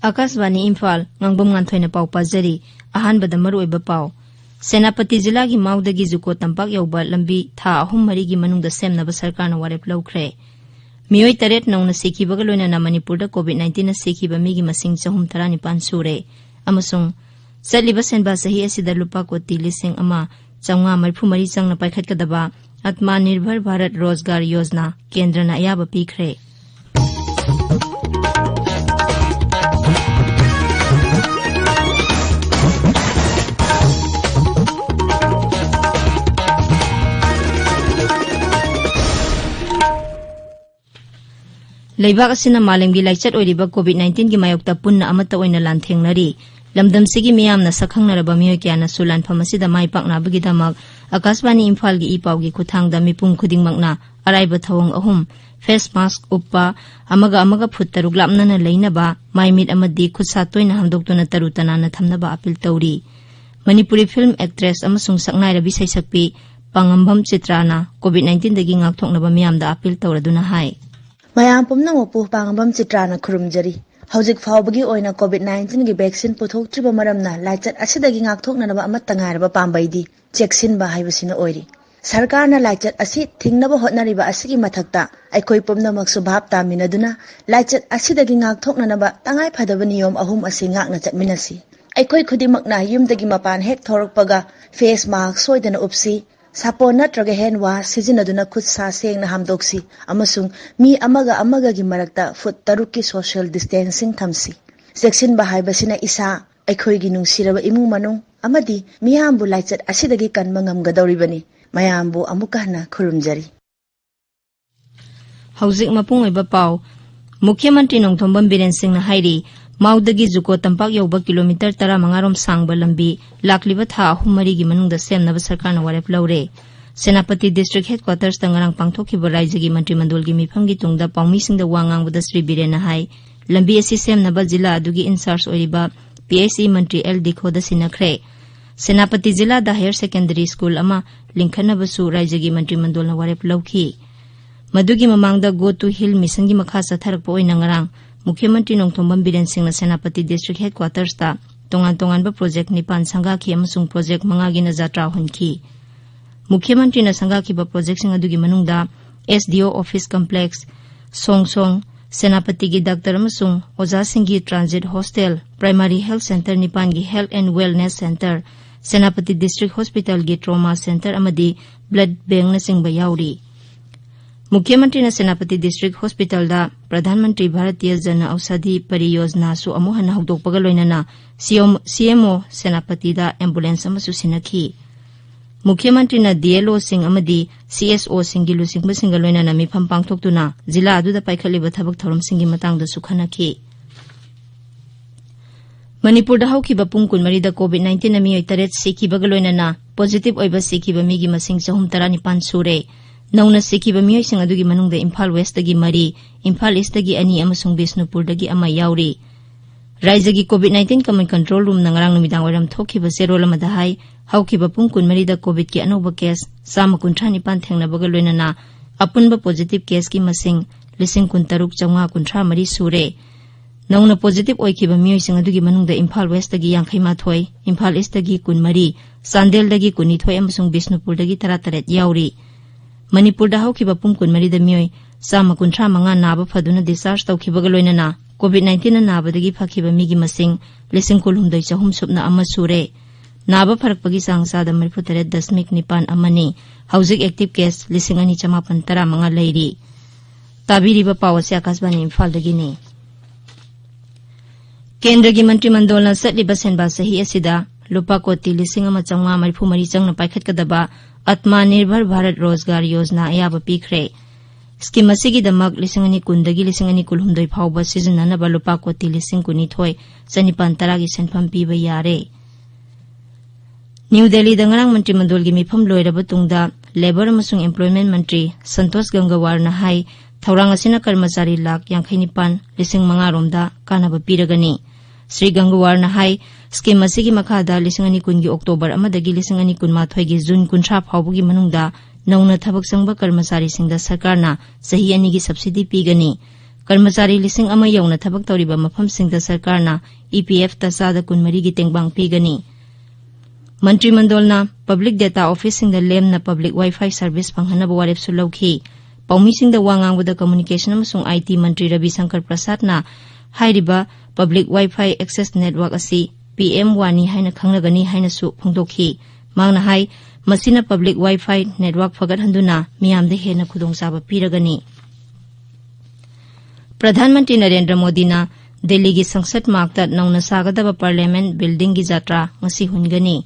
Akashvani Imphal Ngangbam Nganthoi पाव पाजरी अहानबदा मरुओइबा पाव सेनापति जिला की माउदगी जुको तंपाक यौबा लंबी था अहुम मरीगी मनुंगदा सेमनबा सरकारना वारेप लौख्रे मियोय तरेट नौना सिखिबगा लोइनाना मणिपुरदा कोविड-19 ना सिखिबा मीगी मसिंग 435 सूरे अमसुंग चलिबा सेनबा सही असिदा लुपा कोटी 1,934 चंगना पाइखटकदबा आत्मनिर्भर भारत रोजगार योजना केंद्रना अयाबा पीख्रे लेबाक असिना मालेमगी लाइचत ओइरिबा कोविड-19 की मायोक्ता पुन्ना अमता ओइना लानथेंगनरी लमदमसिगी मियामना सखंगनरबा मियोय क्याना सुलानफम असिदा माइपाकनाबगिदमक आकाशवाणी इम्फाल की इपावगी खुथांगदा मिपुम खुदिंगमकना अराइबा थवंग अहुम फेस मास्क उप्पा अमगा फुट तरुक लापनना लेनबा माइमिट अमदी खुदसा तोइना हमदोक्तुना तरुतनाना थमनबा अपील तौरी मणिपुरी फिल्म एक्ट्रेस अमसुंग सकनाइरबी सैसक्पी पांगम्भम चित्राना कोविड-19 दगी ngakthoknaba miyamda appeal tawraduna hai Mayam pumnangwapu Pangambam Chitrana Kurumjari. Hauzik Faubagi oina COVID-19 gi vaccine puthok triba maramna laichat asidagi ngakthoknaba amatangaraba pambaidi checksin ba haibasina oiri. Sarkarna laichat asi thingnaba hotnariba asigi mathakta aikoi pumnamaksu bhab taminaduna laichat asidagi ngakthoknaba tangai phadaba niyom ahum asi ngakna chatminasi. Aikoi khudimakna yumdagi mapan hek thorokpaga face mask soidana upsi Sapo natraga hand wash sizinaduna khud sa sengna hamdoksi amasung mi amaga gi marakta foot taruki social distancing thamsi section ba haibasina isa aikhoi gi nungsiraba imung manung amadi miyambu laichat asidagi kanma ngamgadawribani mayambu amukana khurumjari Hauzik mapung oiba paw Mukhyamantri Nongthombam Biren Singh na hairi Maudagi Zuko Tampak Yoba kilometer 15 rom sangba lambi lakliba tha ahum mari gi manungda semnaba sarkarna warep laure Senapati District Headquarters tangarang pangthokhiba raijagi mantri mandol gi mifamgi tungda paumi singda wangangbada Sri Birena hai lambi asi semnaba jila adugi in-charge oiriba PSE mantri L Dikhoda sinakhre Senapati jila da higher secondary school ama linkhanaba su raijagi mantri mandol na warep lauki Madugi mamangda go to hill mission gi makha satharakpa oina ngarang Mukhyamantri Nongthombam Biren Singh na Senapati District Headquarters ta tongan ba project nipan sangakhi amasung project mangagi na jatra hunki Mukhyamantri na sangakhi ba project sing adugi manungda SDO office complex Songsong Senapati gi doctor amasung oja singhi transit hostel primary health center nipan gi health and wellness center Senapati District Hospital gi trauma center amadi blood bank na singba yauri Mukhyamantri na Senapati District Hospital da Pradhan Mantri Bharatiya Jana Aushadhi Pariyojana su amuhana hawdokpaga loinana CMO Senapati da ambulance amasu sinakhi Mukhyamantri na DLO sing amadi CSO singi lusingba singa loinana mifam pangthoktuna jila aduda paikhaliba thabak thorom singi matangda sukhanakhi Manipur da hawkhiba pung 13 da COVID-19 na miyoy taret sikhibaga loinana positive oiba sikhiba migi masing 135 sure Nauna sikiba miyoy sing adugi manungda Imphal West dagi mari, Imphal East dagi ani amasung Bisnupur dagi ama yauri. Raizagi COVID-19 Command Control Room nangarang numidang waram thokiba zero lamadahay, hawkiba pungkun marida COVID ki anoba case, sama kuntrani panthengna bagaloy na apunba positive case ki masing, lising kuntaruk changwa kuntra mari sure. Nauna positive oikiba miyoy sing adugi manungda Imphal West dagi Yangkhai Mathoi, Imphal East dagi kun mari, Sandel dagi kunithoi amasung Bisnupur dagi tarataret yauri. Manipur da hawkiba pungkun marida miyoy sama kuntra manga naba phaduna discharge tawkhibaga loinana COVID-19 na nabadagi phakhiba migi masing lising kulhumdai chahum supna ama sure naba pharakpagi sangsada 43.9 amani hauzik active case lising ani chamapan tara manga leiri tabiriba pawase akasbani Imphal dagi ni Kendra gi mantri mandol na satliba senba sahi asida lupa koti lising ama changwa marifu mari changna paikhatkadaba आत्मनिर्भर भारत रोजगार योजना अयाबा पीख्रे scheme असिगी दमक लिसिंगनी कुंदगी लिसिंगनी कुलहुमदoi फावबा सिजननबा लुपा कोटी लिसिंग कुनिथोय चनिपान तरागी सेनफम पीबा यारे new Delhi दंगरांग मंत्री मंडलगी मिफम लोइरबा तुंगदा labour अमसुंग employment मंत्री संतोष गंगवारना high थौरांग असिना कर्मचारी lakh 59,500 रोमदा कानाबा पीरगनी Sri Gangwar hai scheme asigi makhada 2020 gi October amadagi 2023 gi June 30 phawbugi manungda nauna thabak sangba karmasari singda sarkarna sahi ani gi subsidy pigani कर्मचारी 1,000 यौना थबक तौरिबा मफमसिंगदा सरकारना EPF ता चादा 12 गी तेंगबांग पीगनी। मंत्रिमंडलना पब्लिक डेटा ऑफिसिंगदा लेमना पब्लिक वाईफाई सर्विस फंगहनबा वारेपसु लौखी। पौमीसिंगदा वांगांगबदा कम्युनिकेशन अमसुंग IT मंत्री रविशंकर प्रसादना हाइरिबा पब्लिक वाईफाई एक्सेस नेटवर्क असी PM वानी हाइना खंगनगनी हाइनासु फोंदोखी। मांगना हाइ मसिना पब्लिक वाईफाई नेटवर्क फगतहंदुना मियामदा हेना खुदोंचाबा पीरगनी। प्रधानमंत्री नरेंद्र मोदीना दिल्ली की संसद मार्गता नौना सागदबा पार्लियामेंट बिल्डिंग की यात्रा ngasi हुनगनी।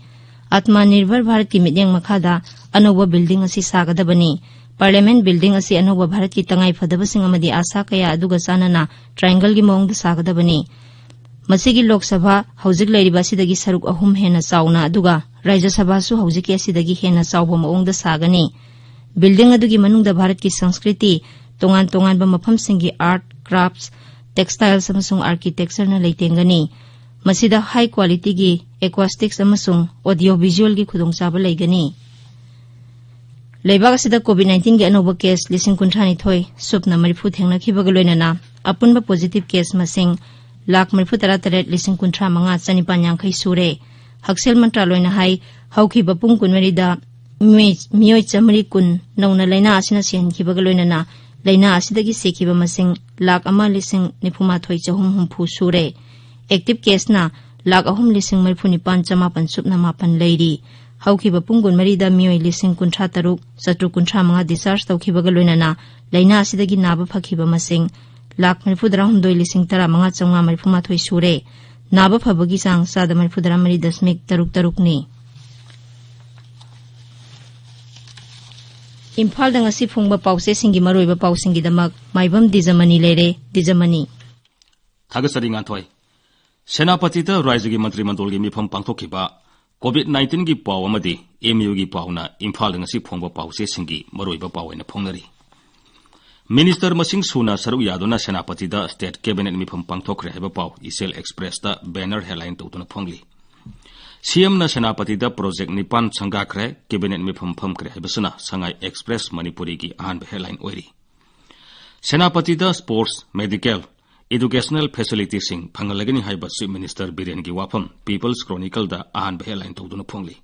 आत्मनिर्भर भारत की मित्यंग मखादा अनौबा बिल्डिंग असी सागदबनी। पार्लियामेंट बिल्डिंग असी अनौबा भारत की तंगाई फदबसिंग अमदी आशा कया अदुगा सानना ट्रायंगल की मौंगदा सागदबनी। मसिगी लोकसभा हौजिक लैरिबा सिदगी सरुक 3 हेना चावना अदुगा राज्य सभा सु हौजिकी सिदगी हेना चावबा मौंगदा सागनी। बिल्डिंग अदुगी मनुंगदा भारत की संस्कृति तोंगान तोंगानबा मफमसिंगी आर्ट क्राफ्ट्स टेक्सटाइल्स अमसुंग आर्किटेक्चर न लैतेंगनी। मसिदा हाई क्वालिटी की एक्वास्टिक्स अमसुंग ऑडियो विजुअल की खुदोंचाबा लैगनी। लेबाग असिदा कोविड-19 की अनौबा केस 19,000 सुपना 30 थेंगनखिबगा लोइनना अपुनबा पॉजिटिव केस मसिंग 1,38,935 सूरे। हक्सेल मंत्रालयना हाई हौखिबा पुंग 14 दा मियोय 110 नौना लैना आसिना सेहनखिबगा लोइनना लैना आसिदगी सेखिबा मसिंग 1,19,3,450 सूरे। एक्टिव केसना 3,39,958 सुपना 8 लैरी। हौखिबा पुंग 14 दा मियोय 53,735 डिस्चार्ज तौखिबगा लोइनना लैना आसिदगी नाबा फखिबा मसिंग 1,39,935 सूरे। नाबा फबगी चांग 93.33 इम्फाल दंगसी फुंगबा पाउसे सिंगी मरोइबा पाउसिंगी दमक माइबम दिजमनी लेरे दिजमनी थागसरी nganthoi सेनापति दा राज्य की मंत्रिमंडल की मिफम पांथोखिबा कोविड-19 की पाव अमदी MU की पावना इम्फाल दंगसी फुंगबा पाउसे सिंगी मरोइबा पावैना फोंगनरी। मिनिस्टर मसिंग सुना सरुक यादोना सेनापति दा स्टेट कैबिनेट मिफम पांथोखरे हेबा पाव इसेल एक्सप्रेस दा बैनर हेडलाइन तौदुना फोंगली। CM ना सेनापति दा प्रोजेक्ट निपान संगाखरे कैबिनेट मिफम फमखरे हेबसना संगाई एक्सप्रेस मणिपुरी की अहानबा हेडलाइन ओइरी। सेनापति दा स्पोर्ट्स मेडिकल एजुकेशनल फैसिलिटी सिंग फंगलगनी हाइबा चीफ मिनिस्टर बिरेन की वाफम पीपल्स क्रोनिकल दा अहानबा हेडलाइन तौदुना फोंगली।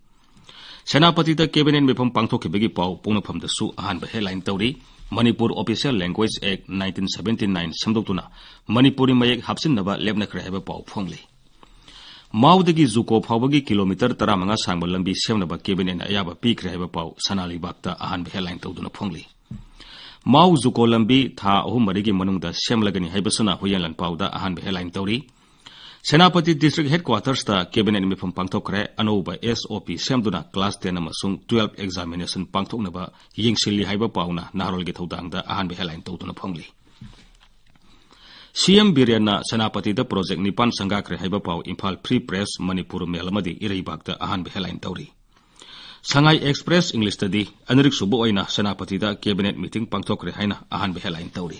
सेनापति दा कैबिनेट मिफम पांथोखिबगी पाव पोंगनफम दसु अहानबा हेडलाइन तौरी। मणिपुर ऑफिशियल लैंग्वेज एक्ट 1979 समदोक्तुना मणिपुरी मयेक हापसिननबा लेपनखरे हेबा पाव फोंगली। माउदगी जुको फावबगी किलोमीटर 15 सांगबा लंबी सेमनबा कैबिनेट अयाबा पीखरे हेबा पाव सनालीबागता अहानबा हेडलाइन तौदुना फोंगली। माउ जुको लंबी था 3 की मनुंगदा सेमलगनी हेबसना हुयनलन पावदा अहानबा हेडलाइन तौरी। सेनापति डिस्ट्रिक्ट हेडक्वार्टर्स दा कैबिनेट मिफम पांथोखरे अनौबा SOP सेमदुना क्लास 10 अमसुंग 12 एग्जामिनेशन पांथोखनबा यिंगसिली हाइबा पावना नारोलगी थौदांगदा अहानबा हेडलाइन तौदुना फोंगली। CM बिरेन सेनापति दा प्रोजेक्ट निपान संगाखरे हाइबा पाव Imphal Free Press Manipur Mail अमदी इरैबागदा अहानबा हेडलाइन तौरी। संगाई एक्सप्रेस इंग्लिश तदी अनरिक सुबो ओइना सेनापति दा कैबिनेट मीटिंग पांथोखरे हाइना अहानबा हेडलाइन तौरी।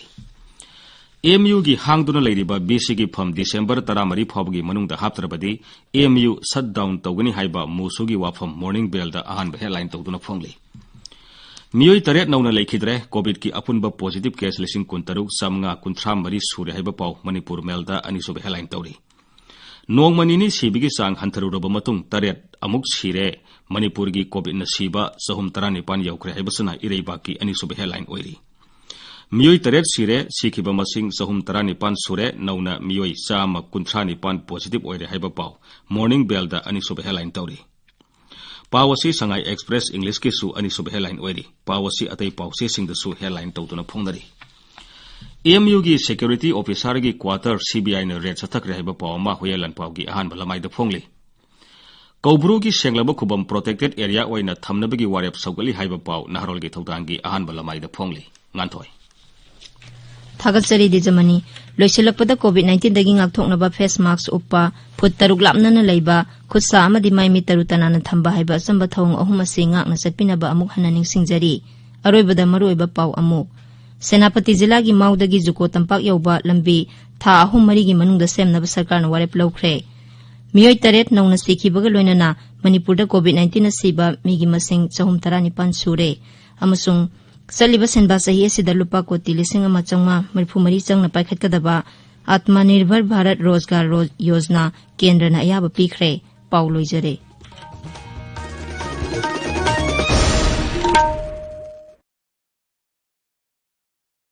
MU की हांगदुना लैरिबा BC की फम दिसंबर 13 फावगी मनुंगदा हापत्रबदी MU शट डाउन तौगनी हाइबा मुसुगी वाफम मॉर्निंग बेल दा अहानबा हेडलाइन तौदुना फोंगली। मियोय 8 नौना लैखिद्रे कोविड की अपुनबा पॉजिटिव केस 13,953 सूरे हाइबा पाव मणिपुर मेल दा अनिसुबा हेडलाइन तौरी। नोंगमनिनी सीबीगी चांग हंथरुरबा मतुंग 8 अमुक सीरे मणिपुर की कोविड न सीबा 419 यौखरे हाइबसना इरैबाग की अनिसुबा हेडलाइन ओइरी। मियोय 8 सीरे सीखिबा मसिंग 419 सूरे नौना मियोय 119 पॉजिटिव ओइरे हाइबा पाव मॉर्निंग बेल दा अनिसुबा हेडलाइन तौरी। पावसी संगाई एक्सप्रेस इंग्लिश की सु अनिसुबा हेडलाइन ओइरी। पावसी अतै पावसे सिंगदसु हेडलाइन तौदुना फोंगनरी। MU की सिक्योरिटी ऑफिसर की क्वार्टर CBI ने रेड सथखरे हाइबा पाव मा हुयलन पाव की अहानबा लमाइदा फोंगली। कौब्रू की सेंगलबा खुबम प्रोटेक्टेड एरिया ओइना थमनबगी वारेप सौगली हाइबा पाव नाहरोलगी थौदांगी अहानबा लमाइदा फोंगली। nganthoi थागतसरी दिजमनी लोइसिलकपदा कोविड-19 दगी ngakthoknaba फेस मास्क उपा फुट 6 लापनना लैबा खुदसा अमदि माइमी तरुतनाना थंबा हाइबा असंबा थौंग अहुम असि ngakna चटपिनबा अमुक हननिंग सिंगजरी अरोइबदा मरुइबा पाव अमुक सेनापति जिला की माउदगी जुको तंपाक यौबा लंबी था 3 की मनुंगदा सेमनबा सरकारना वारेप लौखरे मियोय 8 नौना सिखिबगा लोइनना मणिपुरदा कोविड-19 सिबा मिगी मसिंग 419 सूरे अमसुंग चलिबा सेनबा चाही असिदा लुपा कोटी 5,540 चंगना पाइखटकदबा आत्मनिर्भर भारत रोजगार योजना केंद्रना अयाबा पीखरे पाउ लोइजरे।